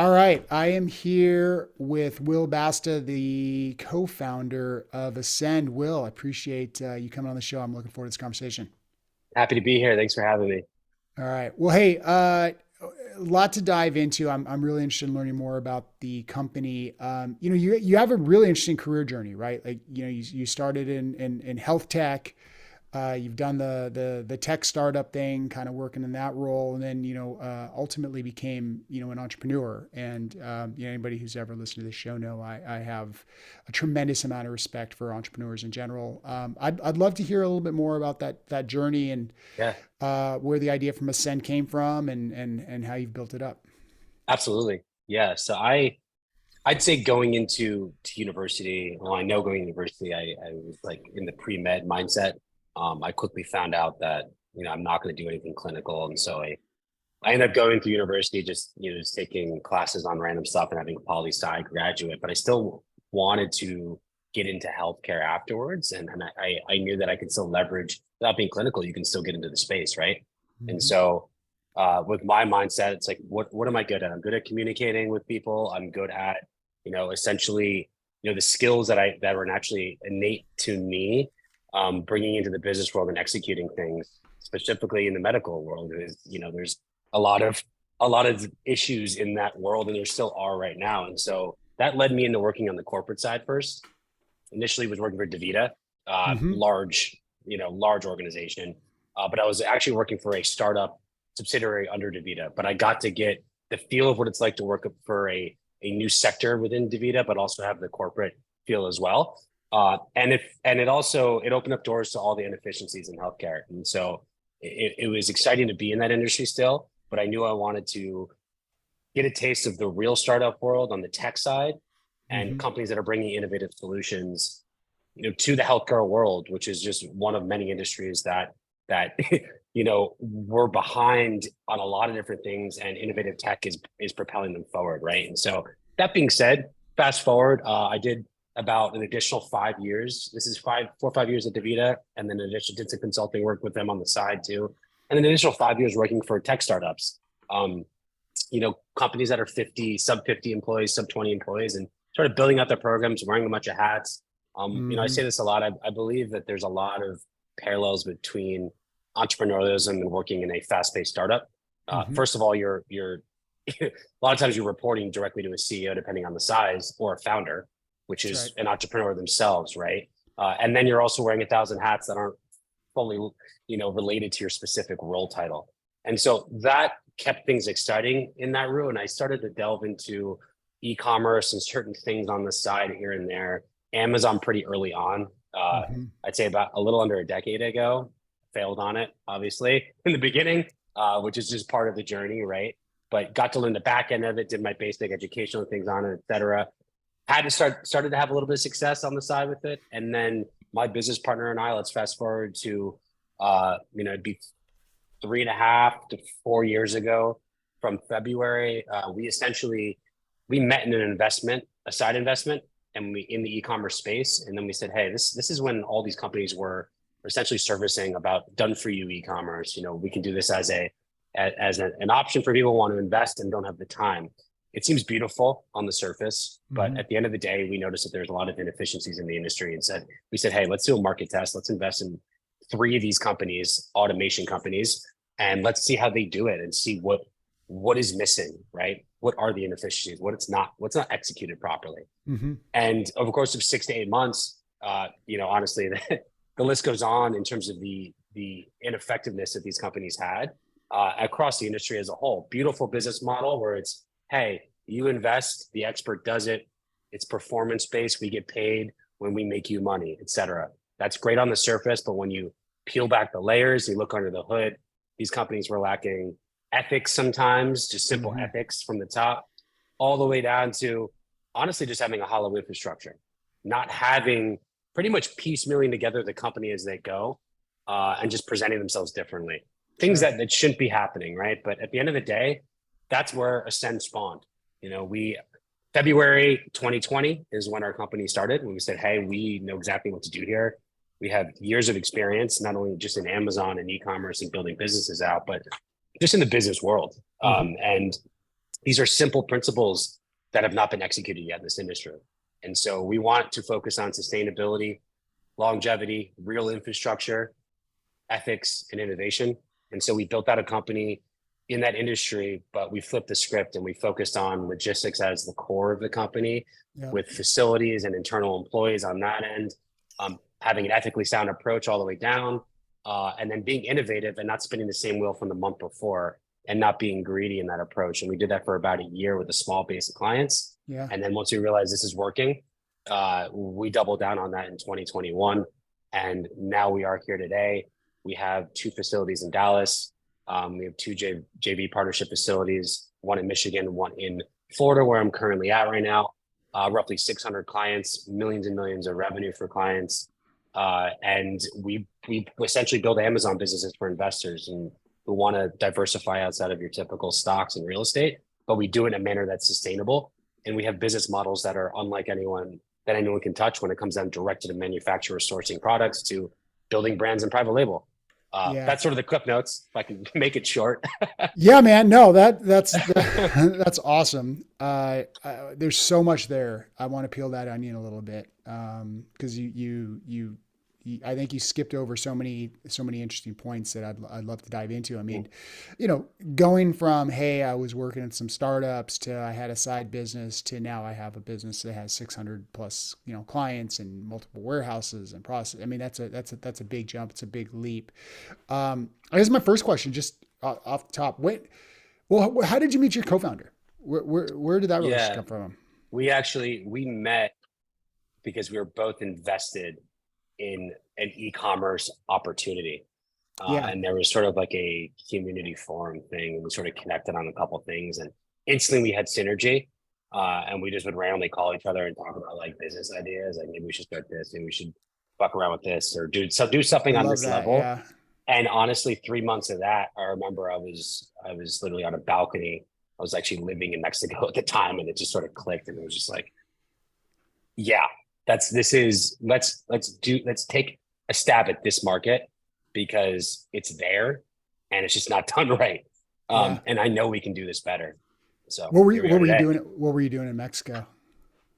All right, I am here with Will Basta, the co-founder of Ascend. Will, I appreciate you coming on the show. I'm looking forward to this conversation. Happy to be here. Thanks for having me. All right. Well, hey, a lot to dive into. I'm really interested in learning more about the company. You have a really interesting career journey, right? Like, you started in health tech. You've done the tech startup thing, kind of working in that role, and then ultimately became an entrepreneur. And anybody who's ever listened to this show know I have a tremendous amount of respect for entrepreneurs in general. I'd love to hear a little bit more about that journey and Yeah, where the idea from Ascend came from and how you've built it up. absolutely. Yeah. I'd say going into university, well, I know going to university, I was like in the pre-med mindset. I quickly found out that, I'm not going to do anything clinical. And so I ended up going to university, just taking classes on random stuff and having a poli-sci graduate, but I still wanted to get into healthcare afterwards. And I knew that I could still leverage without being clinical, you can still get into the space, right? And Mm-hmm. so with my mindset, it's like, what am I good at? I'm good at communicating with people. I'm good at, essentially, the skills that were naturally innate to me, bringing into the business world and executing things, specifically in the medical world. Is there's a lot of a lot of issues in that world, and there still are right now. And so that led me into working on the corporate side first. Initially, was working for DaVita, Mm-hmm. large organization, but I was actually working for a startup subsidiary under DaVita. But I got to get the feel of what it's like to work for a new sector within DaVita, but also have the corporate feel as well. And it opened up doors to all the inefficiencies in healthcare. And so it was exciting to be in that industry still, but I knew I wanted to get a taste of the real startup world on the tech side and Mm-hmm. companies that are bringing innovative solutions, to the healthcare world, which is just one of many industries that we're behind on a lot of different things, and innovative tech is propelling them forward, right? And so that being said, fast forward, I did about an additional 5 years. This is 4 or 5 years at DaVita, and then in addition did some consulting work with them on the side too, and an additional 5 years working for tech startups. Um, Companies that are 50, sub 50 employees, sub 20 employees, and sort of building out their programs, wearing a bunch of hats. I Mm-hmm. say this a lot. I believe that there's a lot of parallels between entrepreneurialism and working in a fast-paced startup. Mm-hmm. First of all, you're a lot of times you're reporting directly to a CEO, depending on the size, or a founder, which That's right. is an entrepreneur themselves, right? And then you're also wearing 1,000 hats that aren't fully, related to your specific role title. And so that kept things exciting in that route. And I started to delve into e-commerce and certain things on the side here and there. Amazon pretty early on. Mm-hmm. I'd say about a little under a decade ago. Failed on it, obviously, in the beginning, which is just part of the journey, right? But got to learn the back end of it, did my basic educational things on it, et cetera. Started to have a little bit of success on the side with it. And then my business partner and I, let's fast forward to it'd be 3.5 to 4 years ago from February. We met in an investment, a side investment, and we in the e-commerce space. And then we said, hey, this is when all these companies were essentially servicing about done for you e-commerce. We can do this as an option for people who want to invest and don't have the time. It seems beautiful on the surface, but Mm-hmm. at the end of the day, we noticed that there's a lot of inefficiencies in the industry, and we said, hey, let's do a market test. Let's invest in three of these companies, automation companies, and let's see how they do it and see what is missing, right? What are the inefficiencies? What's not executed properly? Mm-hmm. And over the course of 6 to 8 months, honestly, the list goes on in terms of the ineffectiveness that these companies had across the industry as a whole. Beautiful business model where it's, hey, you invest, the expert does it, it's performance based, we get paid when we make you money, et cetera. That's great on the surface, but when you peel back the layers, you look under the hood, these companies were lacking ethics sometimes, just simple Mm-hmm. ethics from the top, all the way down to honestly just having a hollow infrastructure, not having pretty much piecemealing together the company as they go, and just presenting themselves differently. Things Sure. that shouldn't be happening, right? But at the end of the day, that's where Ascend spawned. We February 2020 is when our company started. When we said, hey, we know exactly what to do here. We have years of experience, not only just in Amazon and e-commerce and building businesses out, but just in the business world. Mm-hmm. And these are simple principles that have not been executed yet in this industry. And so we want to focus on sustainability, longevity, real infrastructure, ethics, and innovation. And so we built out a company in that industry, but we flipped the script and we focused on logistics as the core of the company, Yeah. with facilities and internal employees on that end, having an ethically sound approach all the way down, and then being innovative and not spinning the same wheel from the month before, and not being greedy in that approach. And we did that for about a year with a small base of clients. Yeah. And then once we realized this is working, we doubled down on that in 2021. And now we are here today. We have 2 facilities in Dallas. We have 2 JV partnership facilities, one in Michigan, one in Florida, where I'm currently at right now. Roughly 600 clients, millions and millions of revenue for clients. And we essentially build Amazon businesses for investors and who want to diversify outside of your typical stocks and real estate, but we do it in a manner that's sustainable. And we have business models that are unlike anyone can touch when it comes down direct to the manufacturer sourcing products to building brands and private label. Yeah. That's sort of the clip notes, if I can make it short. Yeah, man. No, that's that's awesome. There's so much there. I want to peel that onion a little bit because I think you skipped over so many interesting points that I'd love to dive into. I mean, going from, hey, I was working at some startups to I had a side business to now I have a business that has 600 plus clients and multiple warehouses and process. I mean, that's a big jump. It's a big leap. I guess my first question, just off the top, how did you meet your co-founder? Where did that relationship Yeah, come from? we met because we were both invested in an e-commerce opportunity. Yeah, And there was sort of like a community forum thing, and we sort of connected on a couple of things, and instantly we had synergy. And we just would randomly call each other and talk about like business ideas, like maybe we should start this, maybe we should fuck around with this, or do I something on love this that. level. Yeah, And honestly, 3 months of that, I remember I was literally on a balcony. I was actually living in Mexico at the time, and it just sort of clicked, and it was just like, yeah, let's take a stab at this market because it's there and it's just not done right. yeah. And I know we can do this better. So What were here you we What are were you today. doing? What were you doing in Mexico?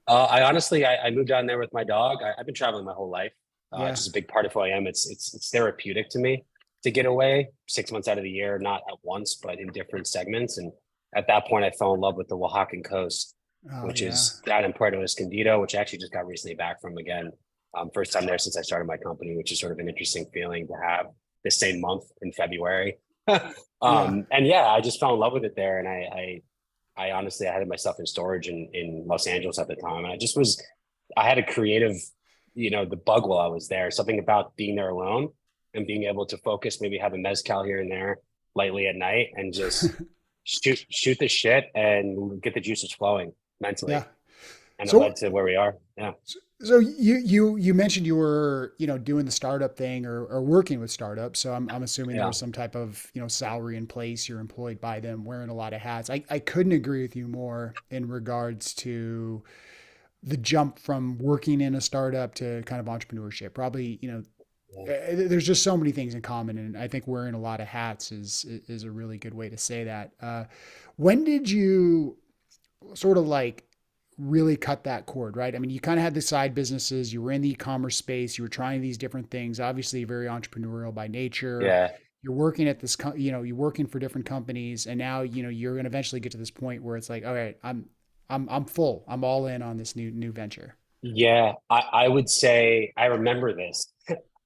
I honestly, I moved down there with my dog. I've been traveling my whole life. Yeah, It's just a big part of who I am. It's therapeutic to me to get away 6 months out of the year, not at once, but in different segments. And at that point, I fell in love with the Oaxacan coast, oh which yeah, is down in Puerto Escondido, which I actually just got recently back from again. First time there since I started my company, which is sort of an interesting feeling to have the same month in February. yeah, And yeah, I just fell in love with it there. And I honestly, I had myself in storage in Los Angeles at the time. And I had a creative, the bug while I was there, something about being there alone and being able to focus, maybe have a mezcal here and there lightly at night and just shoot the shit and get the juices flowing yeah. mentally. And it led So to where we are. Yeah. So you mentioned you were doing the startup thing or working with startups. So I'm assuming there Yeah. was some type of salary in place. You're employed by them, wearing a lot of hats. I couldn't agree with you more in regards to the jump from working in a startup to kind of entrepreneurship. Probably there's just so many things in common, and I think wearing a lot of hats is a really good way to say that. When did you sort of like really cut that cord, right? I mean, you kind of had the side businesses, you were in the e-commerce space, you were trying these different things, obviously very entrepreneurial by nature. Yeah. You're working at this, you're working for different companies, and now, you're going to eventually get to this point where it's like, all right, I'm full. I'm all in on this new venture. Yeah. I would say I remember this.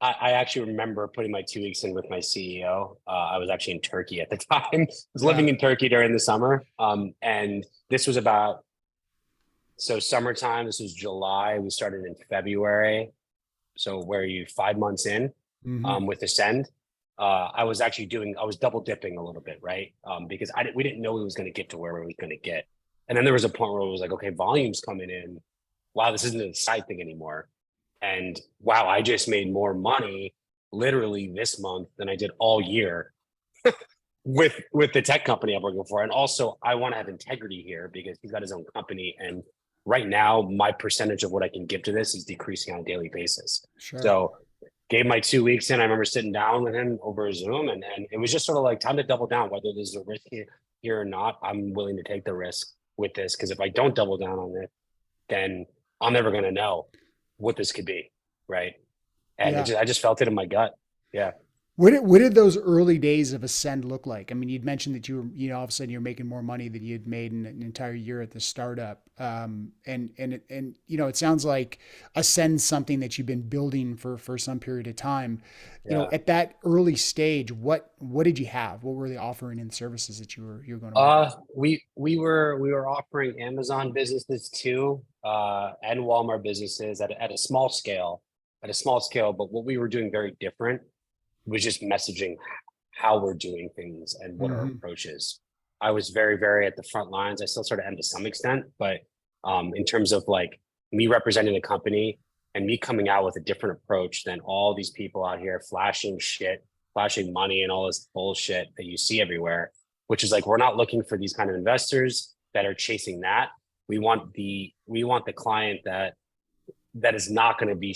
I actually remember putting my 2 weeks in with my CEO. I was actually in Turkey at the time. I was Yeah. living in Turkey during the summer. And this was about, so summertime, this was July. We started in February. So where are you 5 months in Mm-hmm. with Ascend? I was double dipping a little bit, right? Because we didn't know we was going to get to where we was going to get. And then there was a point where it was like, okay, volume's coming in. Wow, this isn't a side thing anymore. And wow, I just made more money literally this month than I did all year with the tech company I'm working for. And also I want to have integrity here because he's got his own company. And right now, my percentage of what I can give to this is decreasing on a daily basis. Sure. So gave my 2 weeks in. I remember sitting down with him over Zoom and it was just sort of like time to double down, whether this is a risky, here or not, I'm willing to take the risk with this because if I don't double down on it, then I'm never going to know what this could be, right? And Yeah. I just felt it in my gut. Yeah, What did those early days of Ascend look like? I mean, you'd mentioned that you were, all of a sudden you're making more money than you'd made in an entire year at the startup. It sounds like Ascend's something that you've been building for some period of time. yeah. At that early stage, what did you have? What were the offering and services that you were going to market? We were offering Amazon businesses too, and Walmart businesses at a small scale, But what we were doing very different was just messaging how we're doing things and what our Mm-hmm. approach is. I was very, very at the front lines. I still sort of am to some extent, but in terms of like me representing the company and me coming out with a different approach than all these people out here flashing shit, flashing money and all this bullshit that you see everywhere, which is like we're not looking for these kind of investors that are chasing that. We want the client that is not going to be,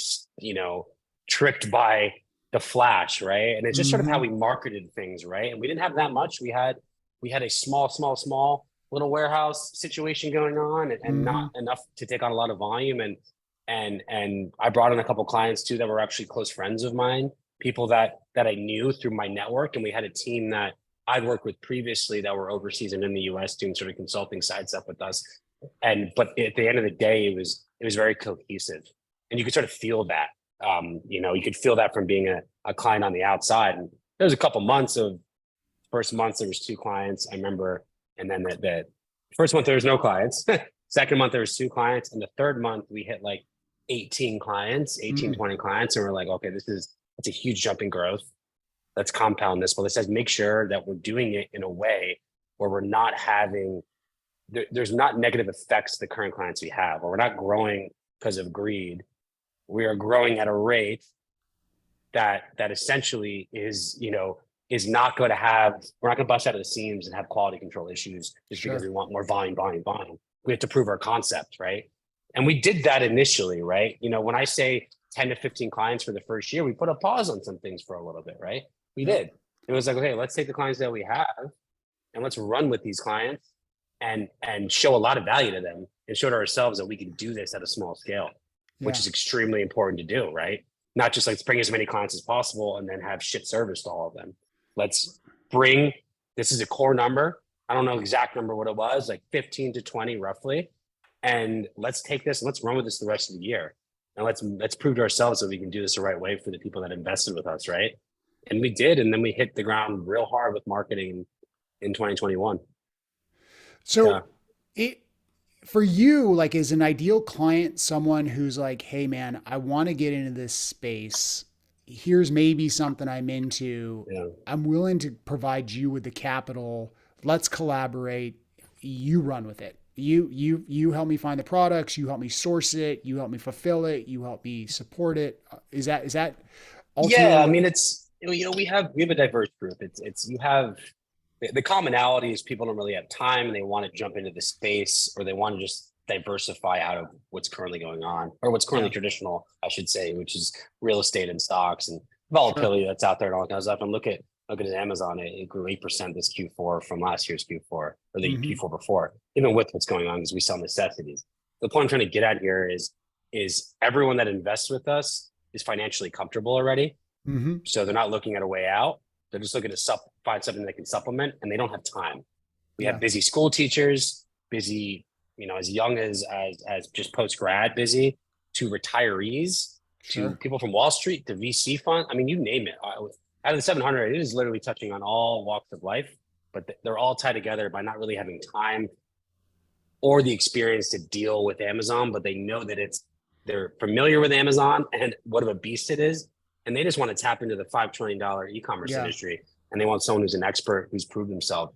tricked by the flash, right? And it's just sort of how Mm-hmm. we marketed things, right? And we didn't have that much. We had a small little warehouse situation going on, and not Mm-hmm. enough to take on a lot of volume. And I brought in a couple clients too that were actually close friends of mine, people that I knew through my network, and we had a team that I'd worked with previously that were overseas and in the US doing sort of consulting side stuff with us. But at the end of the day, it was very cohesive, and you could sort of feel that. You could feel that from being a client on the outside. And there was a couple months of first months there was two clients I remember, and then the first month there was no clients. Second month there was two clients, and the third month we hit like 18 clients, 18 Mm-hmm. 20 clients, and we're like, okay, it's a huge jump in growth. Let's compound this, but let's just make sure that we're doing it in a way where we're not having there's not negative effects to the current clients we have, or we're not growing because of greed. We are growing at a rate that essentially is not going to have we're not going to bust out of the seams and have quality control issues just because Sure. we want more volume. We have to prove our concept, right? And we did that initially, right? When I say 10 to 15 clients for the first year, we put a pause on some things for a little bit, right? We Yep. did. It was like, okay, let's take the clients that we have and let's run with these clients and show a lot of value to them and show to ourselves that we can do this at a small scale, which Yeah. is extremely important to do, right? Not just like let's bring as many clients as possible and then have shit service to all of them. Let's bring this is a core number. I don't know exact number what it was, like 15 to 20 roughly. And let's take this and let's run with this the rest of the year. And let's prove to ourselves that we can do this the right way for the people that invested with us, right? And we did, and then we hit the ground real hard with marketing in 2021. So Yeah. it for you, like as an ideal client, someone who's like, hey man, I want to get into this space. Here's maybe something I'm into. Yeah. I'm willing to provide you with the capital. Let's collaborate. You run with it. You help me find the products. You help me source it. You help me fulfill it. You help me support it. Is that Yeah, ultimately I what? mean, it's we have a diverse group. It's you have the commonality is people don't really have time and they want to jump into the space or they want to just diversify out of what's currently going on or what's currently Yeah, traditional, I should say, which is real estate and stocks and sure. volatility that's out there and all that kind of stuff. And look at Amazon, it grew 8% this Q4 from last year's Q4 or the Mm-hmm. Q4 before, even with what's going on because we sell necessities. The point I'm trying to get at here is everyone that invests with us is financially comfortable already, Mm-hmm. so they're not looking at a way out. They're just looking to find something they can supplement, and they don't have time. We have Yeah, busy school teachers, busy, as young as just post grad busy, to retirees, to sure. people from Wall Street, to VC fund. I mean, you name it. Out of the 700, it is literally touching on all walks of life, but they're all tied together by not really having time or the experience to deal with Amazon, but they know that they're familiar with Amazon and what of a beast it is. And they just want to tap into the $5 trillion e-commerce Yeah. industry. And they want someone who's an expert, who's proved himself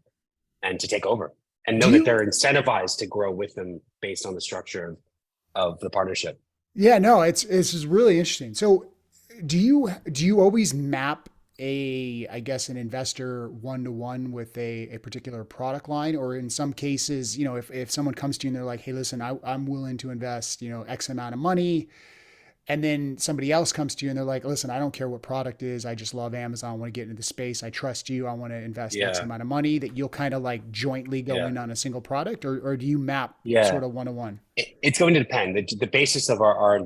and to take over and Do know that you they're incentivized to grow with them based on the structure of the partnership. Yeah, no, it's just really interesting. So, do you always map I guess an investor one to one with a particular product line, or in some cases, if someone comes to you and they're like, hey, listen, I'm willing to invest, X amount of money. And then somebody else comes to you and they're like, listen, I don't care what product it is. I just love Amazon. I want to get into the space. I trust you. I want to invest X Yeah. amount of money, that you'll kind of like jointly go Yeah. in on a single product, or do you map Yeah. sort of one to one? It's going to depend. The basis of our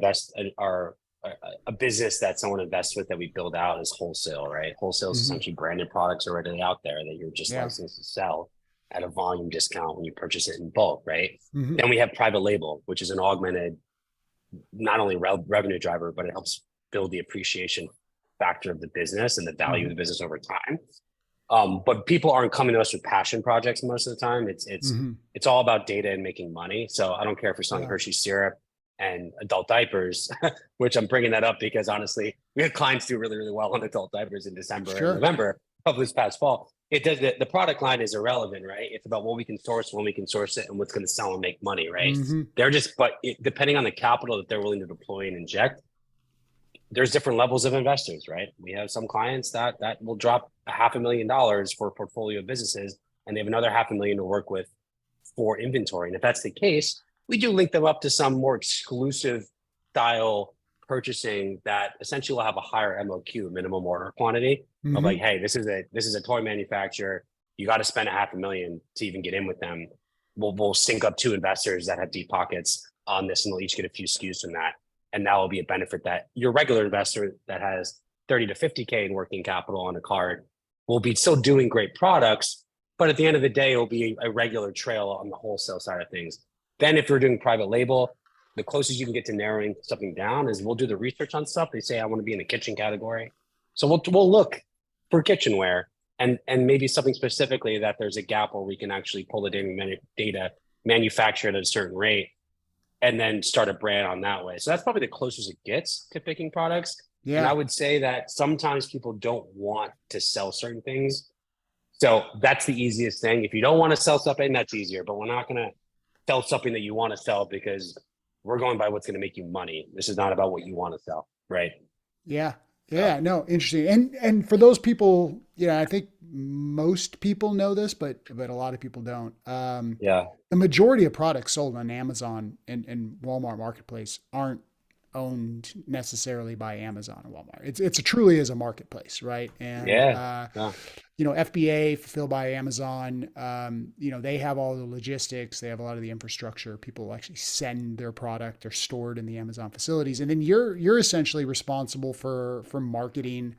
a business that someone invests with that we build out is wholesale, right? Wholesale is Mm-hmm. essentially branded products already out there that you're just Yeah. licensed to sell at a volume discount when you purchase it in bulk, right? Mm-hmm. Then we have private label, which is an augmented, not only revenue driver, but it helps build the appreciation factor of the business and the value of Mm-hmm. the business over time. But people aren't coming to us with passion projects most of the time. Mm-hmm. It's all about data and making money. So I don't care if you're selling Yeah. Hershey syrup and adult diapers, which I'm bringing that up because honestly, we had clients do really, really well on adult diapers in December and Sure. November of this past fall. It does the product line is irrelevant, right? It's about what we can source, when we can source it, and what's going to sell and make money, right? Mm-hmm. Depending on the capital that they're willing to deploy and inject, there's different levels of investors, right? We have some clients that will drop $500,000 for a portfolio of businesses, and they have another $500,000 to work with for inventory. And if that's the case, we do link them up to some more exclusive style purchasing that essentially will have a higher MOQ, minimum order quantity, of Mm-hmm. like, hey, this is a toy manufacturer. You got to spend $500,000 to even get in with them. We'll sync up two investors that have deep pockets on this, and they'll each get a few SKUs from that. And that will be a benefit that your regular investor that has 30 to 50K in working capital on a card will be still doing great products. But at the end of the day, it'll be a regular trail on the wholesale side of things. Then if you're doing private label, the closest you can get to narrowing something down is we'll do the research on stuff. They say, I want to be in the kitchen category. So we'll look for kitchenware and maybe something specifically that there's a gap where we can actually pull the data, manufacture it at a certain rate, and then start a brand on that way. So that's probably the closest it gets to picking products. And I Yeah. would say that sometimes people don't want to sell certain things. So that's the easiest thing. If you don't want to sell something, that's easier. But we're not going to sell something that you want to sell because we're going by what's going to make you money. This is not about what you want to sell, right? Yeah. So Yeah. No, interesting. And for those people, I think most people know this, but a lot of people don't. yeah, The majority of products sold on Amazon and Walmart Marketplace aren't owned necessarily by Amazon and Walmart. It's a truly is a marketplace, right? And yeah, yeah, FBA fulfilled by Amazon. They have all the logistics. They have a lot of the infrastructure. People actually send their product or stored in the Amazon facilities, and then you're essentially responsible for marketing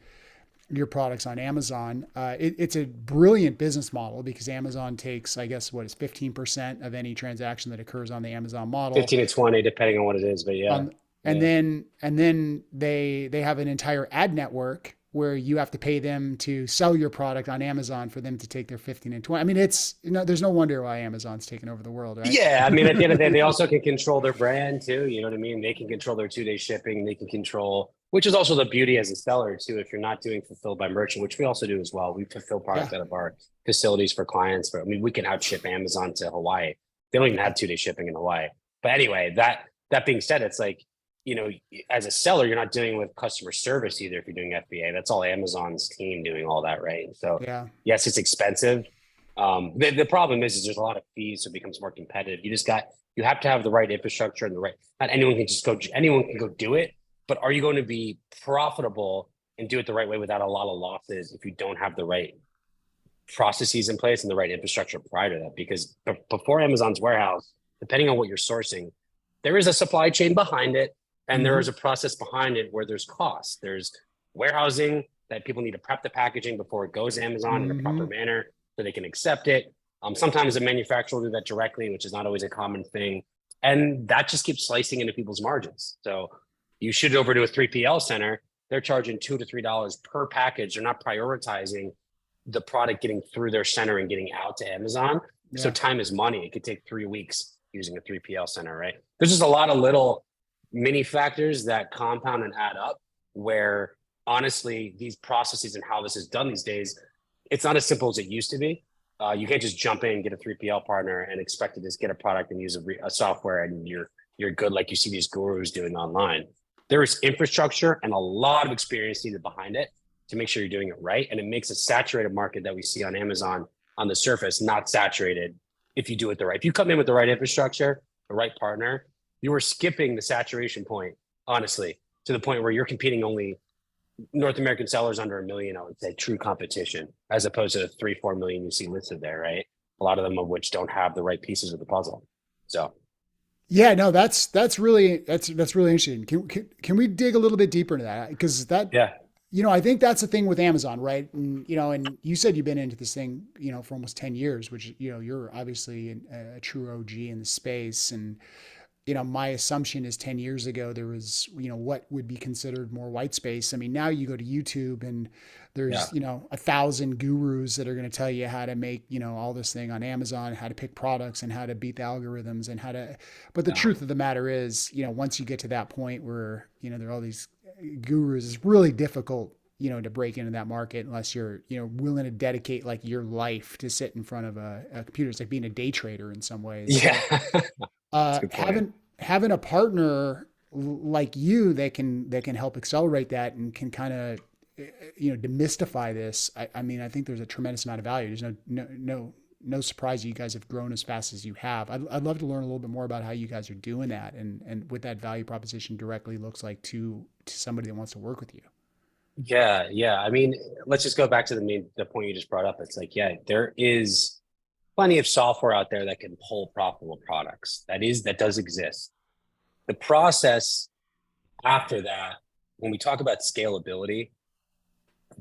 your products on Amazon. It's a brilliant business model because Amazon takes, I guess, what is 15% of any transaction that occurs on the Amazon model. 15 to 20, depending on what it is. But yeah, On and yeah. then they have an entire ad network where you have to pay them to sell your product on Amazon for them to take their 15 and 20. I mean, there's no wonder why Amazon's taken over the world, right? Yeah, I mean, at the end of the day, they also can control their brand too. You know what I mean? They can control their 2-day shipping. They can control, which is also the beauty as a seller too. If you're not doing fulfilled by merchant, which we also do as well, we fulfill Yeah. product out of our facilities for clients. But I mean, we can outship Amazon to Hawaii. They don't even Yeah. have 2-day shipping in Hawaii. But anyway, that being said, it's like, as a seller, you're not dealing with customer service either if you're doing FBA. That's all Amazon's team doing all that, right? So Yeah. yes, it's expensive. The problem is there's a lot of fees, so it becomes more competitive. You have to have the right infrastructure and not anyone can go do it, but are you going to be profitable and do it the right way without a lot of losses if you don't have the right processes in place and the right infrastructure prior to that? Because before Amazon's warehouse, depending on what you're sourcing, there is a supply chain behind it, and there Mm-hmm. is a process behind it where there's costs. There's warehousing that people need to prep the packaging before it goes to Amazon in a proper Mm-hmm. manner so they can accept it. Sometimes the manufacturer will do that directly, which is not always a common thing. And that just keeps slicing into people's margins. So you shoot it over to a 3PL center, they're charging $2 to $3 per package. They're not prioritizing the product getting through their center and getting out to Amazon. So Yeah. time is money. It could take 3 weeks using a 3PL center, right? There's just a lot of little mini factors that compound and add up where honestly, these processes and how this is done these days, it's not as simple as it used to be. You can't just jump in, get a 3PL partner and expect to just get a product and use a software and you're good like you see these gurus doing online. There is infrastructure and a lot of experience needed behind it to make sure you're doing it right. And it makes a saturated market that we see on Amazon on the surface not saturated if you do it the right. If you come in with the right infrastructure, the right partner, you are skipping the saturation point, honestly. to the point where you're competing only North American sellers under 1 million, I would say, true competition, as opposed to the 3-4 million you see listed there, right? A lot of them of which don't have the right pieces of the puzzle. So Yeah, no, that's really interesting. Can we dig a little bit deeper into that? Because that, yeah, I think that's the thing with Amazon, right? And you said you've been into this thing, for almost 10 years, which, you're obviously a true OG in the space. And, my assumption is 10 years ago, there was, what would be considered more white space. I mean, now you go to YouTube and yeah, there's, 1,000 gurus that are going to tell you how to make, all this thing on Amazon, how to pick products and how to beat the algorithms and how to, but the yeah, truth of the matter is, once you get to that point where, there are all these gurus, it's really difficult, to break into that market unless you're, willing to dedicate like your life to sit in front of a computer. It's like being a day trader in some ways. So, yeah. That's a good point. having a partner like you that can help accelerate that and can kind of demystify this. I mean, I think there's a tremendous amount of value. There's no surprise you guys have grown as fast as you have. I'd love to learn a little bit more about how you guys are doing that and what that value proposition directly looks like to somebody that wants to work with you. Yeah, yeah. I mean, let's just go back to the point you just brought up. It's like, yeah, there is plenty of software out there that can pull profitable products. That does exist. The process after that, when we talk about scalability,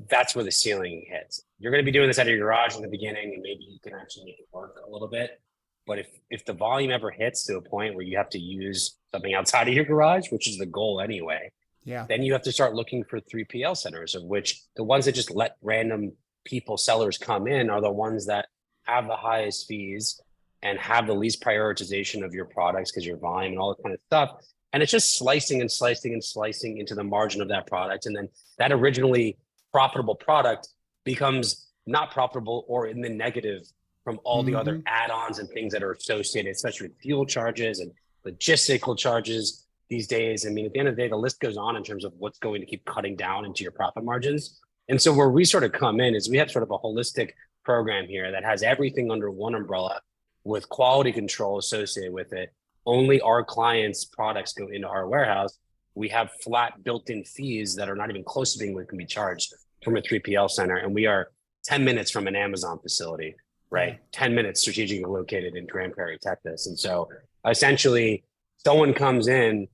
that's where the ceiling hits. You're going to be doing this out of your garage in the beginning, and maybe you can actually make it work a little bit. But if the volume ever hits to a point where you have to use something outside of your garage, which is the goal anyway, Yeah. then you have to start looking for 3PL centers, of which the ones that just let random people, sellers come in are the ones that have the highest fees and have the least prioritization of your products because your volume and all that kind of stuff. And it's just slicing and slicing and slicing into the margin of that product. And then that originally profitable product becomes not profitable or in the negative from all the other Mm-hmm. add-ons and things that are associated, especially with fuel charges and logistical charges these days. I mean, at the end of the day, the list goes on in terms of what's going to keep cutting down into your profit margins. And so where we sort of come in is we have sort of a holistic program here that has everything under one umbrella with quality control associated with it. Only our clients' products go into our warehouse. We have flat built-in fees that are not even close to being what can be charged from a 3PL center. And we are 10 minutes from an Amazon facility, Yeah. right? 10 minutes strategically located in Grand Prairie, Texas. And so essentially someone comes in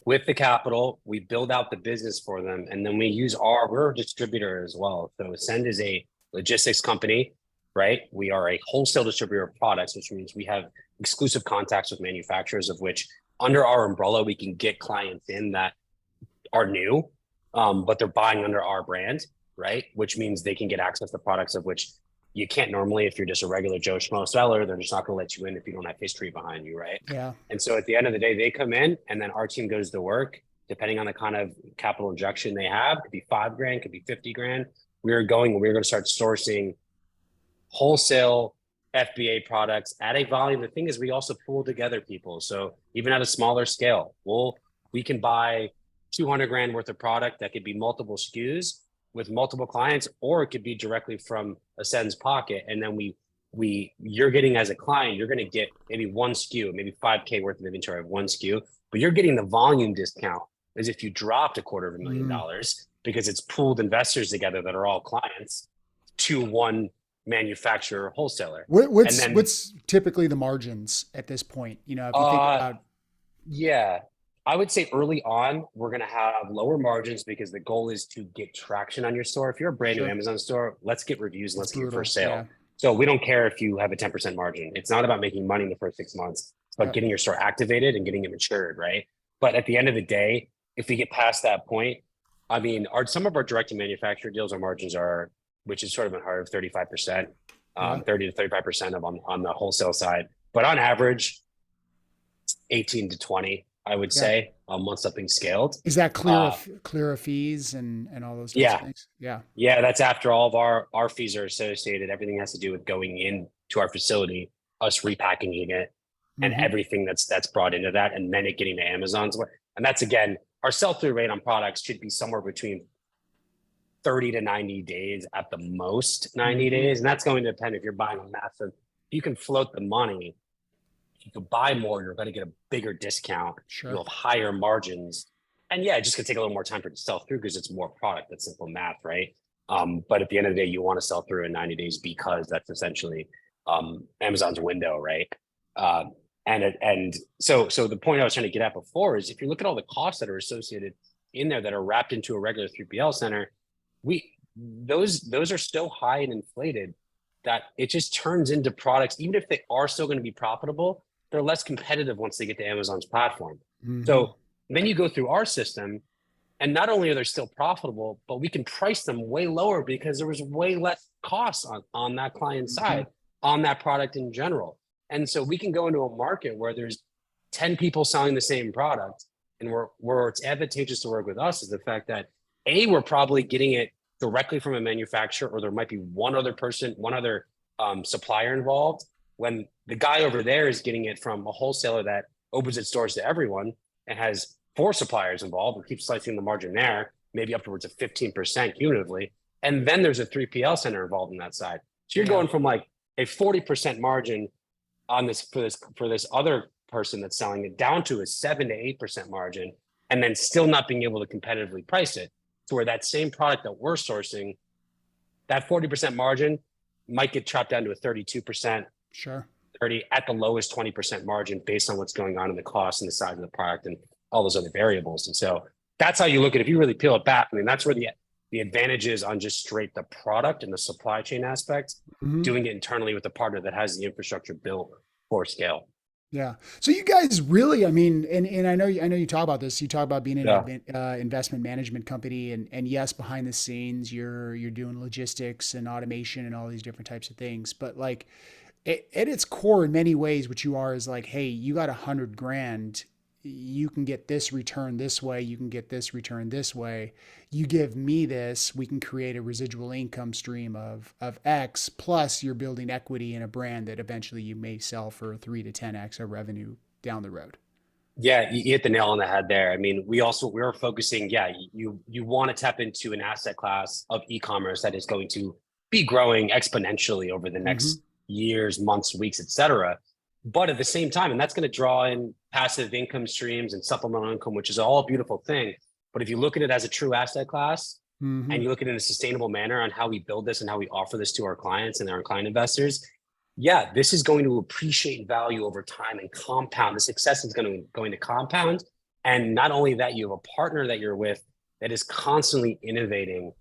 with the capital, we build out the business for them, and then we're a distributor as well. So Ascend is a logistics company, right? We are a wholesale distributor of products, which means we have exclusive contacts with manufacturers, of which under our umbrella, we can get clients in that are new, but they're buying under our brand, right? Which means they can get access to products of which you can't normally if you're just a regular Joe Schmo seller. They're just not going to let you in if you don't have history behind you, right? Yeah. And so at the end of the day, they come in and then our team goes to work, depending on the kind of capital injection they have. Could be $5,000, could be $50,000. We're going to start sourcing wholesale FBA products at a volume. The thing is, we also pool together people. So even at a smaller scale, we can buy $200,000 worth of product that could be multiple SKUs with multiple clients, or it could be directly from Ascend's pocket. And then you're getting, as a client, you're going to get maybe one SKU, maybe 5K worth of inventory of one SKU, but you're getting the volume discount as if you dropped $250,000 because it's pooled investors together that are all clients to one manufacturer wholesaler. What's typically the margins at this point? If you think about. Yeah, I would say early on, we're going to have lower margins because the goal is to get traction on your store. If you're a brand new Sure. Amazon store, let's get reviews and It's let's get your brutal. first sale. Yeah. So we don't care if you have a 10% margin. It's not about making money in the first 6 months. It's about Yeah. getting your store activated and getting it matured, right? But at the end of the day, if we get past that point, I mean, some of our direct to manufacturer deals, our margins are, which is sort of unheard of, 35%, Yeah. 30 to 35% on the wholesale side. But on average, 18 to 20, I would Yeah. say, once something's scaled. Is that clear of fees and all those types of Yeah, things? Yeah. yeah, that's after all of our fees are associated. Everything has to do with going into our facility, us repackaging it, and Mm-hmm. everything that's brought into that, and then it getting to Amazon's. And that's, again, our sell-through rate on products should be somewhere between 30 to 90 days at the most, 90 Mm-hmm. days. And that's going to depend if you're buying a massive, if you can float the money, if you can buy more, you're going to get a bigger discount. Sure. You'll have higher margins. And yeah, it's just gonna take a little more time for it to sell through because it's more product. That's simple math, right? But at the end of the day, you want to sell through in 90 days because that's essentially Amazon's window, right? Um, and so the point I was trying to get at before is if you look at all the costs that are associated in there that are wrapped into a regular 3PL center, we those are so high and inflated that it just turns into products, even if they are still going to be profitable, they're less competitive once they get to Amazon's platform. Mm-hmm. So then you go through our system, and not only are they still profitable, but we can price them way lower because there was way less costs on that client Mm-hmm. side, on that product in general. And so we can go into a market where there's 10 people selling the same product. And where it's advantageous to work with us is the fact that A, we're probably getting it directly from a manufacturer, or there might be one other person, one other supplier involved, when the guy over there is getting it from a wholesaler that opens its doors to everyone and has four suppliers involved and keeps slicing the margin there, maybe upwards of 15% cumulatively. And then there's a 3PL center involved in that side. So you're Yeah. going from like a 40% margin on this other person that's selling it down to a 7 to 8% margin, and then still not being able to competitively price it to where that same product that we're sourcing, that 40% margin might get chopped down to a 32%, Sure. 30 at the lowest 20% margin based on what's going on in the cost and the size of the product and all those other variables. And so that's how you look at it. If you really peel it back, I mean, that's where the advantage is on just straight the product and the supply chain aspect, Mm-hmm. doing it internally with a partner that has the infrastructure built for scale. Yeah. So you guys really, I mean, and I know you talk about this. You talk about being an Yeah. investment management company, and yes, behind the scenes, you're doing logistics and automation and all these different types of things. But like, at its core, in many ways, what you are is like, hey, you got 100 grand, you can get this return this way, you can get this return this way. You give me this, we can create a residual income stream of X, plus you're building equity in a brand that eventually you may sell for 3 to 10x of revenue down the road. Yeah, you hit the nail on the head there. I mean, we're focusing, yeah, you want to tap into an asset class of e-commerce that is going to be growing exponentially over the Mm-hmm. next years, months, weeks, et cetera. But at the same time, and that's going to draw in passive income streams and supplemental income, which is all a beautiful thing. But if you look at it as a true asset class Mm-hmm. and you look at it in a sustainable manner on how we build this and how we offer this to our clients and our client investors, yeah, this is going to appreciate value over time and compound. The success is going to compound. And not only that, you have a partner that you're with that is constantly innovating,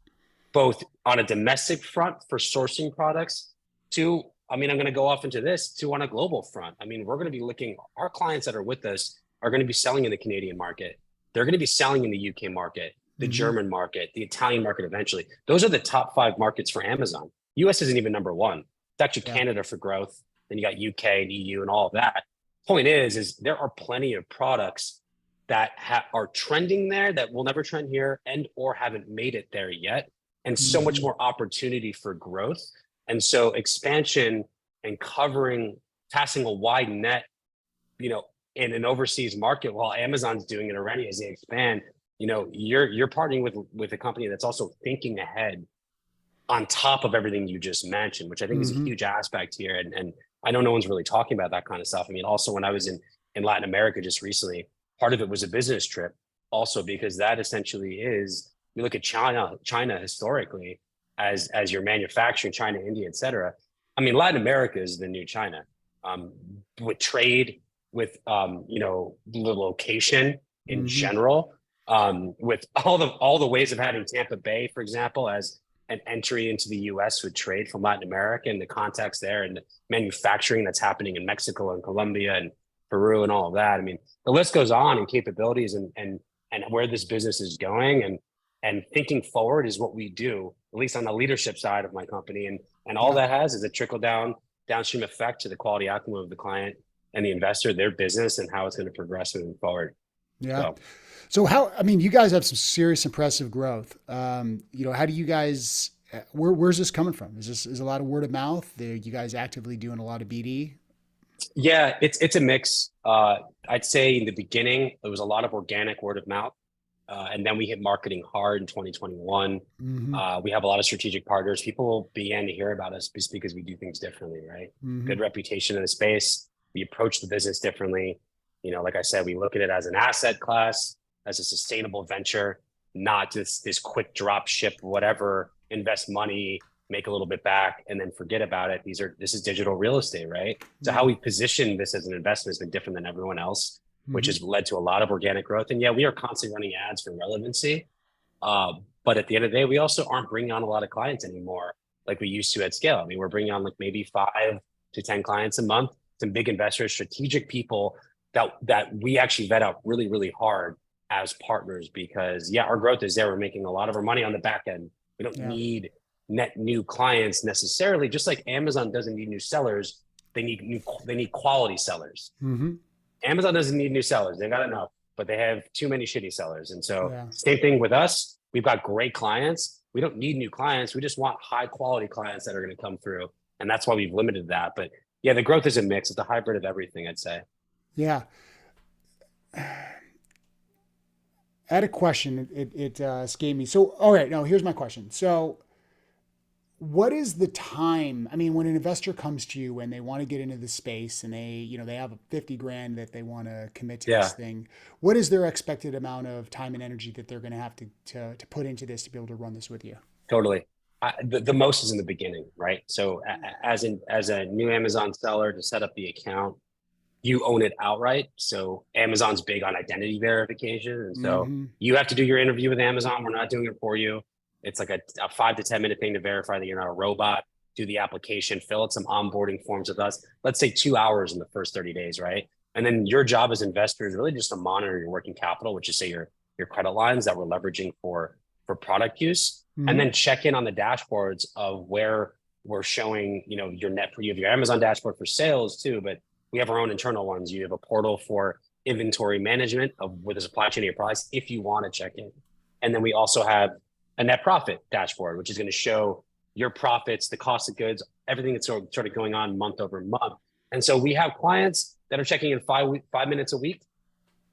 both on a domestic front for sourcing products to, I mean, I'm going to go off into this to on a global front. I mean, we're going to be looking, our clients that are with us are going to be selling in the Canadian market. They're going to be selling in the UK market, the Mm-hmm. German market, the Italian market eventually. Those are the top 5 markets for Amazon. US isn't even number one. It's actually Yeah. Canada for growth. Then you got UK and EU and all of that. Point is there are plenty of products that are trending there that will never trend here and or haven't made it there yet, and so much Mm-hmm. more opportunity for growth. And so expansion and covering, casting a wide net, you know, in an overseas market while Amazon's doing it already as they expand. You know, you're partnering with a company that's also thinking ahead on top of everything you just mentioned, which I think is a Mm-hmm. huge aspect here. And I know no one's really talking about that kind of stuff. I mean, also when I was in Latin America just recently, part of it was a business trip also, because that essentially is, you look at China historically as your manufacturing, China, India, et cetera. I mean, Latin America is the new China, with trade, with, the location in Mm-hmm. general, with all the ways of having Tampa Bay, for example, as an entry into the US with trade from Latin America and the context there and the manufacturing that's happening in Mexico and Colombia and Peru and all of that. I mean, the list goes on in capabilities and where this business is going, and thinking forward is what we do, at least on the leadership side of my company. And all Yeah. that has is a trickle downstream effect to the quality outcome of the client and the investor, their business, and how it's going to progress moving forward. Yeah. So So how, I mean, you guys have some serious impressive growth. How do you guys, where's this coming from? Is a lot of word of mouth? You guys actively doing a lot of BD? yeah, it's a mix. I'd say in the beginning, it was a lot of organic word of mouth. And then we hit marketing hard in 2021. Mm-hmm. We have a lot of strategic partners. People began to hear about us just because we do things differently, right? Mm-hmm. Good reputation in the space. We approach the business differently. You know, like I said, we look at it as an asset class. as a sustainable venture, not just this quick drop ship, whatever, invest money, make a little bit back, and then forget about it. This is digital real estate, right? So how Yeah. we position this as an investment has been different than everyone else, which Hmm. has led to a lot of organic growth. And yeah, we are constantly running ads for relevancy. But at the end of the day, we also aren't bringing on a lot of clients anymore like we used to at scale. I mean, we're bringing on like maybe 5 to 10 clients a month, some big investors, strategic people that we actually vet out really, really hard as partners because yeah, our growth is there. We're making a lot of our money on the back end. We don't Yeah. need net new clients necessarily, just like Amazon doesn't need new sellers. They need quality sellers. Hmm. Amazon doesn't need new sellers. They've got enough, but they have too many shitty sellers. And so Yeah. same thing with us. We've got great clients. We don't need new clients. We just want high quality clients that are going to come through. And that's why we've limited that. But yeah, the growth is a mix. It's a hybrid of everything, I'd say. Yeah. I had a question. It escaped me. So, all right, no, here's my question. So, what is the time? I mean, when an investor comes to you and they want to get into the space and they have 50 grand that they want to commit to this Yeah, thing, what is their expected amount of time and energy that they're going to have to put into this to be able to run this with you? totally. The most is in the beginning, right? So as a new Amazon seller to set up the account, you own it outright. So Amazon's big on identity verification. And so Mm-hmm. you have to do your interview with Amazon. We're not doing it for you. It's like a 5 to 10 minute thing to verify that you're not a robot, do the application, fill out some onboarding forms with us. Let's say 2 hours in the first 30 days, right? And then your job as investor is really just to monitor your working capital, which is say your credit lines that we're leveraging for product use. And Mm-hmm. then check in on the dashboards of where we're showing, your net for you have your Amazon dashboard for sales too, but we have our own internal ones. You have a portal for inventory management of with the supply chain of your products if you want to check in. And then we also have a net profit dashboard, which is going to show your profits, the cost of goods, everything that's sort of going on month over month. And so we have clients that are checking in 5 minutes a week,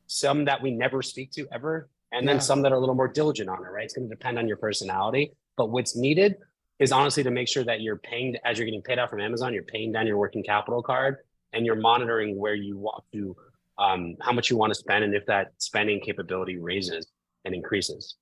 some that we never speak to ever, and then Yeah. some that are a little more diligent on it, right? It's going to depend on your personality. But what's needed is honestly to make sure that you're paying, as you're getting paid out from Amazon, you're paying down your working capital card and you're monitoring where you want to, how much you want to spend and if that spending capability raises and increases.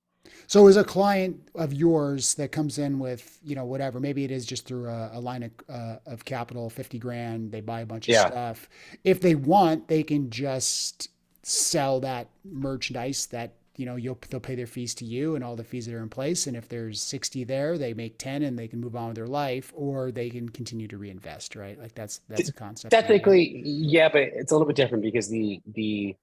So, as a client of yours that comes in with, whatever, maybe it is just through a line of capital, 50 grand, they buy a bunch of Yeah. stuff. If they want, they can just sell that merchandise that, they'll pay their fees to you and all the fees that are in place. And if there's 60 there, they make 10 and they can move on with their life, or they can continue to reinvest, right? Like that's a concept behind that. Technically, yeah, but it's a little bit different because the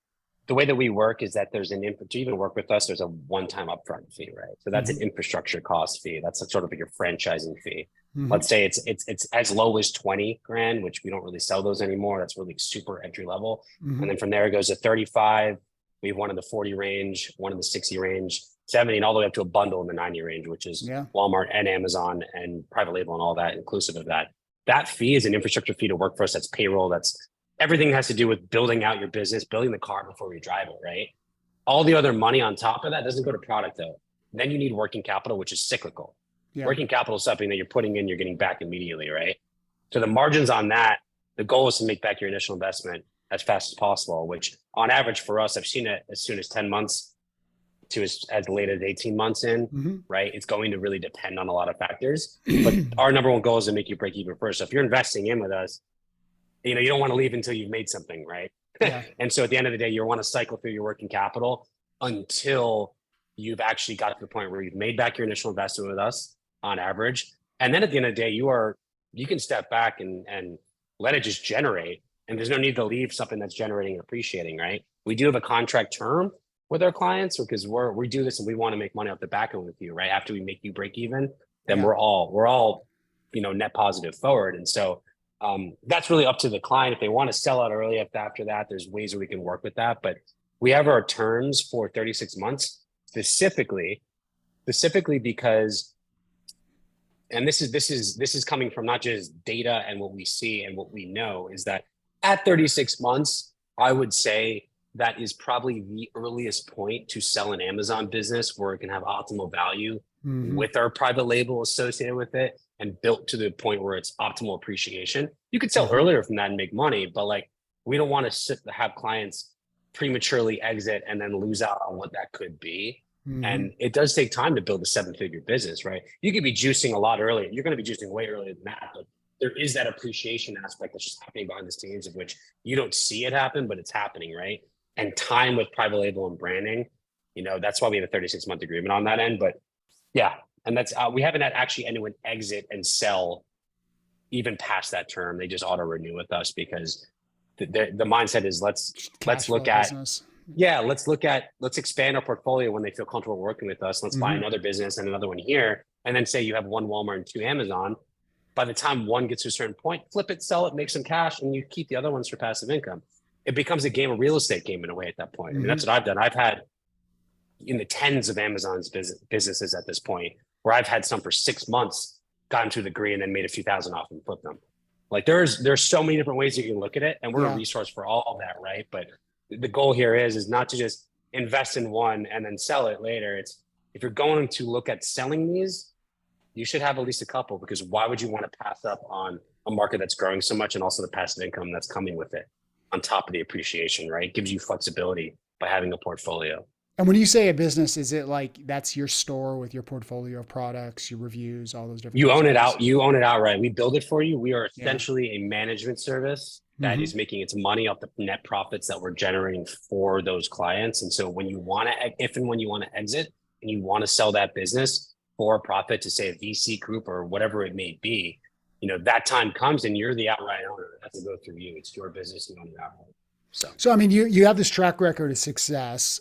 way that we work is that there's to even work with us, there's a one-time upfront fee, right? So that's an Mm-hmm. infrastructure cost fee. That's sort of like your franchising fee. Mm-hmm. Let's say it's as low as 20 grand, which we don't really sell those anymore. That's really super entry level. Mm-hmm. And then from there it goes to 35. We have one in the 40 range, one in the 60 range, 70, and all the way up to a bundle in the 90 range, which is Yeah. Walmart and Amazon and private label and all that inclusive of that. That fee is an infrastructure fee to work for us. That's payroll. That's everything has to do with building out your business, building the car before we drive it, right? All the other money on top of that doesn't go to product though. Then you need working capital, which is cyclical. Yeah. Working capital is something that you're putting in, you're getting back immediately, right? So the margins on that, the goal is to make back your initial investment as fast as possible, which on average for us, I've seen it as soon as 10 months to as late as 18 months in, Mm-hmm. right? It's going to really depend on a lot of factors. But our number one goal is to make you break even first. So if you're investing in with us, you don't want to leave until you've made something, right? Yeah. And so at the end of the day, you want to cycle through your working capital until you've actually got to the point where you've made back your initial investment with us on average. And then at the end of the day, you can step back and let it just generate. And there's no need to leave something that's generating and appreciating, right? We do have a contract term with our clients because we do this and we want to make money off the back end with you, right? After we make you break even, then Yeah. we're all net positive forward. And so that's really up to the client. If they want to sell out early after that, there's ways that we can work with that. But we have our terms for 36 months specifically because, and this is coming from not just data and what we see and what we know, is that at 36 months, I would say that is probably the earliest point to sell an Amazon business where it can have optimal value Mm-hmm. with our private label associated with it and built to the point where it's optimal appreciation. You could sell Mm-hmm. earlier from that and make money, but like we don't want to have clients prematurely exit and then lose out on what that could be. Mm-hmm. And it does take time to build a 7-figure business, right? You could be juicing a lot earlier. You're going to be juicing way earlier than that, but there is that appreciation aspect that's just happening behind the scenes, of which you don't see it happen, but it's happening, right? And time with private label and branding, that's why we have a 36-month agreement on that end. But yeah, and that's we haven't had actually anyone exit and sell even past that term. They just auto renew with us because the mindset is let's Cash look flow at business. let's expand our portfolio when they feel comfortable working with us. Let's buy another business and another one here, and then say you have one Walmart and 2 Amazon. By the time one gets to a certain point, flip it, sell it, make some cash, and you keep the other ones for passive income. It becomes a game, a real estate game in a way at that point. I mean, that's what I've done. I've had in the tens of Amazon's businesses at this point, where I've had some for 6 months, gotten to a degree, and then made a few thousand off and flipped them. Like there's so many different ways you can look at it, and we're a resource for all of that, right? But the goal here is not to just invest in one and then sell it later. It's if you're going to look at selling these, you should have at least a couple, because why would you want to pass up on a market that's growing so much and also the passive income that's coming with it on top of the appreciation, right? It gives you flexibility by having a portfolio. And when you say a business, is it like that's your store with your portfolio of products, your reviews, all those different You types own of it things? out. You own it outright. We build it for you. We are Yeah. essentially a management service that Mm-hmm. is making its money off the net profits that we're generating for those clients. And so when you want to, if and when you want to exit and you want to sell that business for a profit to say a VC group or whatever it may be, that time comes and you're the outright owner. It has to go through you. It's your business. You own it outright. So I mean, you have this track record of success.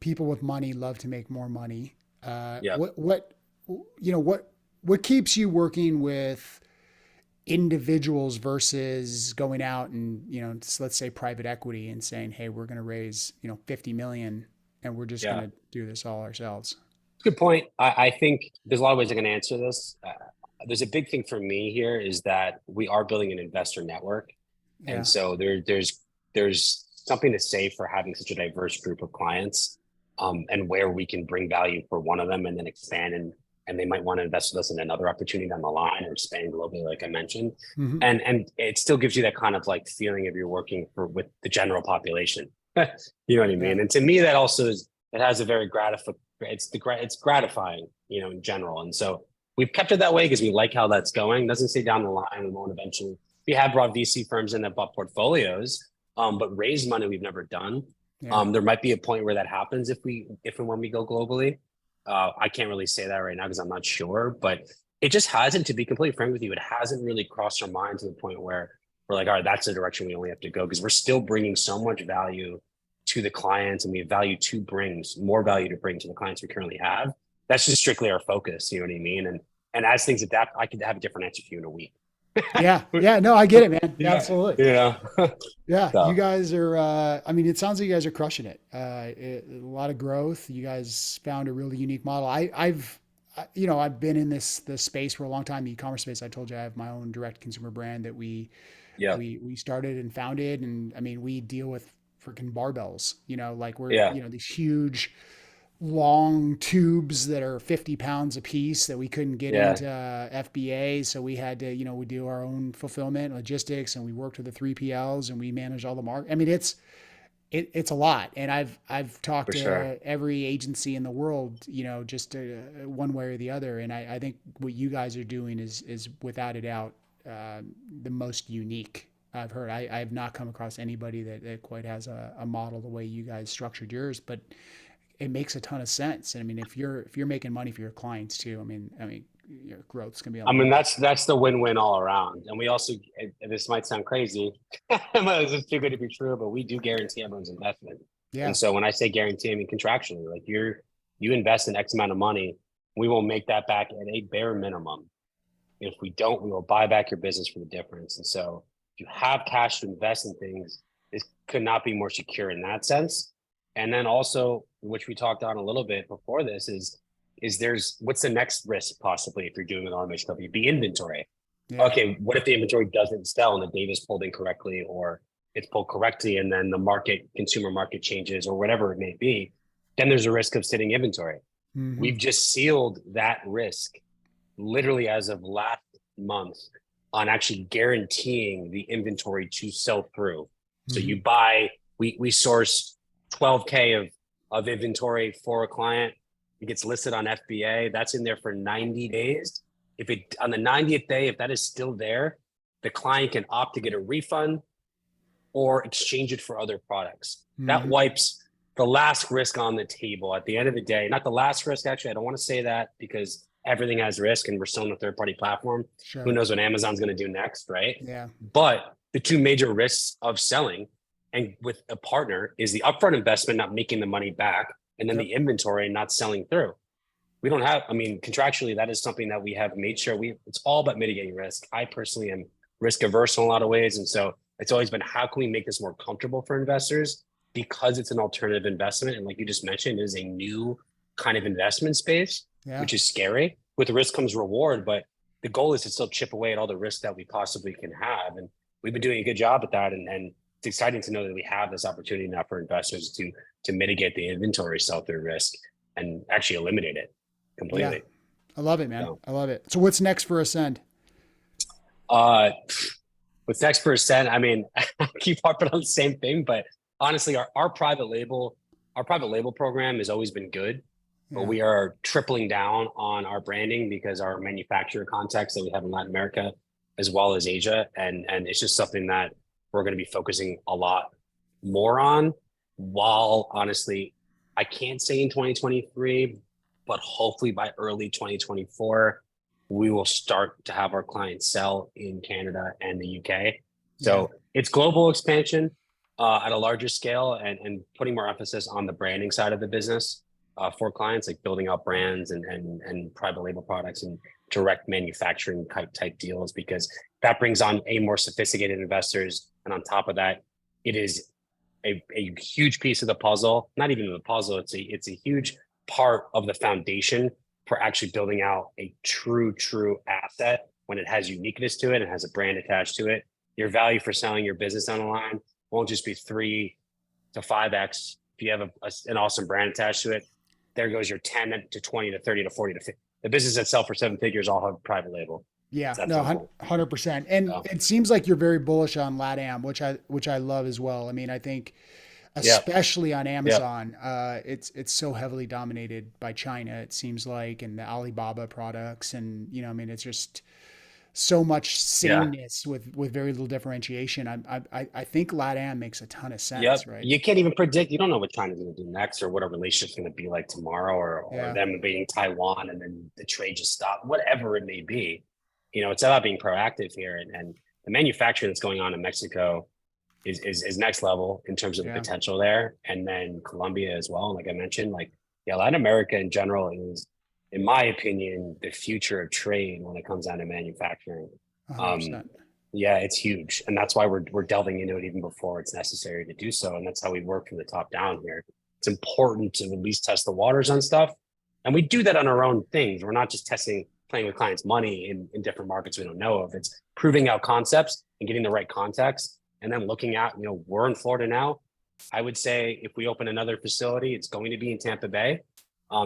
People with money love to make more money. Yeah. What keeps you working with individuals versus going out and let's say private equity and saying, hey, we're going to raise 50 million and we're just going to do this all ourselves? Good point. I think there's a lot of ways I can answer this. There's a big thing for me here is that we are building an investor network. Yeah. And so there's something to say for having such a diverse group of clients, and where we can bring value for one of them and then expand and they might want to invest with us in another opportunity down the line or expand globally, like I mentioned. Mm-hmm. And it still gives you that kind of like feeling of you're working with the general population. You know what I mean? Yeah. And to me, that also it has a very it's gratifying, in general. And so we've kept it that way because we like how that's going. It doesn't say down the line we won't eventually. We have brought VC firms in that bought portfolios, but raised money we've never done. Yeah. There might be a point where that happens if and when we go globally. I can't really say that right now because I'm not sure, but it just hasn't, to be completely frank with you, it hasn't really crossed our mind to the point where we're like, all right, that's the direction we only have to go, because we're still bringing so much value to the clients, and we have more value to bring to the clients we currently have. That's just strictly our focus. You know what I mean? And as things adapt, I could have a different answer for you in a week. Yeah. No, I get it, man. Yeah. Absolutely. Yeah. Yeah. So. You guys are, it sounds like you guys are crushing it. A lot of growth. You guys found a really unique model. I've been in this space for a long time, the e-commerce space. I told you I have my own direct consumer brand that we started and founded. And I mean, we deal with freaking barbells, like we're, these huge, long tubes that are 50 pounds a piece that we couldn't get into FBA. So we had to, we do our own fulfillment logistics, and we worked with the 3PLs and we manage all the market. I mean, it's a lot. And I've talked to every agency in the world, just one way or the other. And I think what you guys are doing is without a doubt, the most unique I've heard. I have not come across anybody that quite has a model the way you guys structured yours, but it makes a ton of sense. And I mean, if you're making money for your clients too, I mean, your growth's gonna be. I mean, that's the win-win all around. And we also, this might sound crazy, this is too good to be true, but we do guarantee everyone's investment. Yeah. And so when I say guarantee, I mean contractually, like you invest in X amount of money, we will make that back at a bare minimum. If we don't, we will buy back your business for the difference. And so if you have cash to invest in things, this could not be more secure in that sense. And then also, which we talked on a little bit before this, is what's the next risk possibly if you're doing an automation company? Be inventory. Yeah. Okay, what if the inventory doesn't sell and the data is pulled incorrectly, or it's pulled correctly and then the consumer market changes, or whatever it may be? Then there's a risk of sitting inventory. Mm-hmm. We've just sealed that risk literally as of last month on actually guaranteeing the inventory to sell through. Mm-hmm. So you buy we source 12K of inventory for a client. It gets listed on FBA. That's in there for 90 days. If it on the 90th day, if that is still there, the client can opt to get a refund or exchange it for other products. That wipes the last risk on the table at the end of the day. Not the last risk, actually. I don't want to say that because everything has risk and we're still on a third-party platform. Sure. Who knows what Amazon's going to do next, right? Yeah. But the two major risks of selling and with a partner is the upfront investment, not making the money back, and then the inventory not selling through. We don't have, I mean, contractually, that is something that we have made sure it's all about mitigating risk. I personally am risk averse in a lot of ways. And so it's always been, how can we make this more comfortable for investors? Because it's an alternative investment. And like you just mentioned, it is a new kind of investment space, which is scary. With the risk comes reward, but the goal is to still chip away at all the risk that we possibly can have. And we've been doing a good job at that. And it's exciting to know that we have this opportunity now for investors to mitigate the inventory sell-through risk and actually eliminate it completely. Yeah. I love it, man. So, I love it. So what's next for Ascend? What's next for Ascend? I mean, I keep harping on the same thing, but honestly, our private label program has always been good, but we are tripling down on our branding because our manufacturer contacts that we have in Latin America, as well as Asia. And it's just something that we're going to be focusing a lot more on, while honestly, I can't say in 2023, but hopefully by early 2024, we will start to have our clients sell in Canada and the UK. So it's global expansion at a larger scale and putting more emphasis on the branding side of the business for clients, like building out brands and private label products and direct manufacturing type deals, because that brings on a more sophisticated investors. And on top of that, it is a huge piece of the puzzle, not even the puzzle, it's a huge part of the foundation for actually building out a true asset when it has uniqueness to it and has a brand attached to it. Your value for selling your business on the line won't just be 3 to 5x. If you have an awesome brand attached to it, there goes your 10 to 20 to 30 to 40 to 50. The business that sell for 7 figures all have private label. Yeah, no, 100%. And it seems like you're very bullish on LATAM, which I love as well. I mean, I think especially on Amazon, it's so heavily dominated by China, it seems like, and the Alibaba products. And, you know, I mean, it's just so much sameness with very little differentiation. I think LATAM makes a ton of sense, right? You can't even predict. You don't know what China's going to do next, or what a relationship's going to be like tomorrow, or them invading Taiwan and then the trade just stopped, whatever it may be. You know, it's about being proactive here, and the manufacturing that's going on in Mexico is next level in terms of the potential there. And then Colombia as well. Like I mentioned, Latin America in general is, in my opinion, the future of trade when it comes down to manufacturing. 100%. It's huge. And that's why we're delving into it even before it's necessary to do so. And that's how we work from the top down here. It's important to at least test the waters on stuff. And we do that on our own things. We're not just playing with clients' money in different markets we don't know of. It's proving out concepts and getting the right context. And then looking at, we're in Florida now. I would say if we open another facility, it's going to be in Tampa Bay,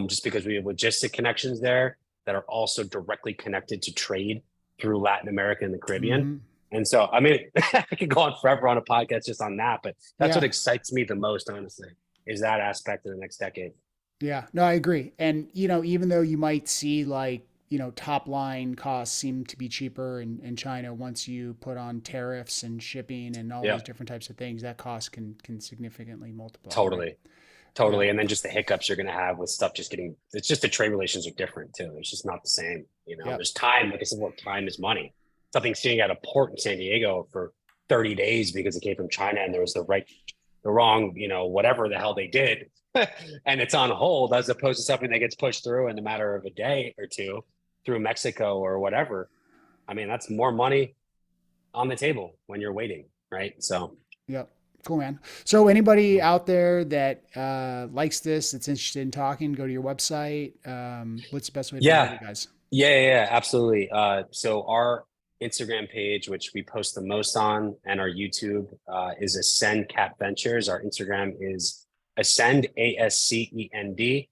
just because we have logistic connections there that are also directly connected to trade through Latin America and the Caribbean. And so, I mean, I could go on forever on a podcast just on that, but that's what excites me the most, honestly, is that aspect of the next decade. Yeah, no, I agree. And, even though you might see top line costs seem to be cheaper in China, once you put on tariffs and shipping and all these different types of things, that cost can significantly multiply. Totally. Right? And then just the hiccups you're going to have with stuff it's just the trade relations are different too. It's just not the same. There's time. Like I said, time is money. Something sitting at a port in San Diego for 30 days because it came from China and there was the wrong, whatever the hell they did. And it's on hold, as opposed to something that gets pushed through in a matter of a day or two through Mexico or whatever. I mean, that's more money on the table when you're waiting, right? So, cool, man. So anybody out there that likes this, that's interested in talking, go to your website. What's the best way to find you guys? Yeah, absolutely. So our Instagram page, which we post the most on, and our YouTube is Ascend Cat Ventures. Our Instagram is Ascend, ASCEND _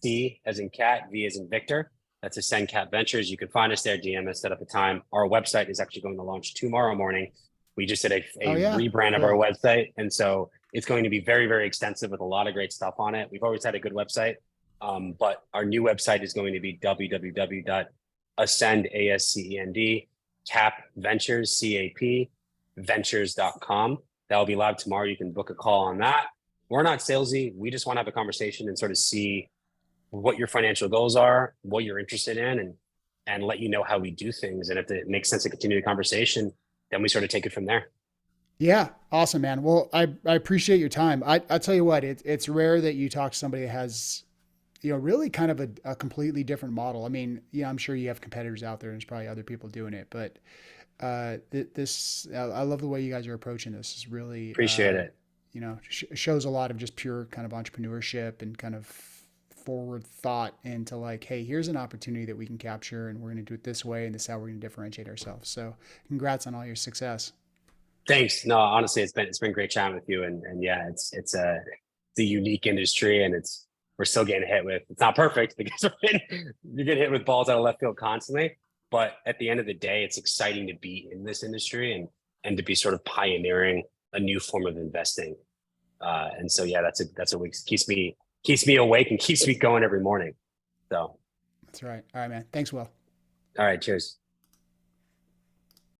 C as in cat, V as in Victor. That's Ascend Cat Ventures. You can find us there, DM us, set up a time. Our website is actually going to launch tomorrow morning. We just did Oh a yeah, rebrand of our cool. website. And so it's going to be very, very extensive with a lot of great stuff on it. We've always had a good website. But our new website is going to be www.ascend, A-S-C-E-N-D, cap ventures, C-A-P, ventures.com. That'll be live tomorrow. You can book a call on that. We're not salesy. We just want to have a conversation and sort of see what your financial goals are, what you're interested in, and let you know how we do things. And if it makes sense to continue the conversation, then we sort of take it from there. Yeah, awesome, man. Well, I appreciate your time. I tell you what, it's rare that you talk to somebody that has, really kind of a completely different model. I mean, yeah, I'm sure you have competitors out there and there's probably other people doing it, but this, I love the way you guys are approaching this. Is really, Appreciate it. shows a lot of just pure kind of entrepreneurship and kind of forward thought into like, hey, here's an opportunity that we can capture and we're going to do it this way and this is how we're going to differentiate ourselves. So congrats on all your success. Thanks. No, honestly, it's been great chatting with you. And yeah, it's a unique industry, and we're still getting hit with, it's not perfect because you get hit with balls out of left field constantly. But at the end of the day, it's exciting to be in this industry and to be sort of pioneering a new form of investing. And so yeah, that's a week keeps me awake and keeps me going every morning. So That's right. All right, man. Thanks, Will. all right, cheers.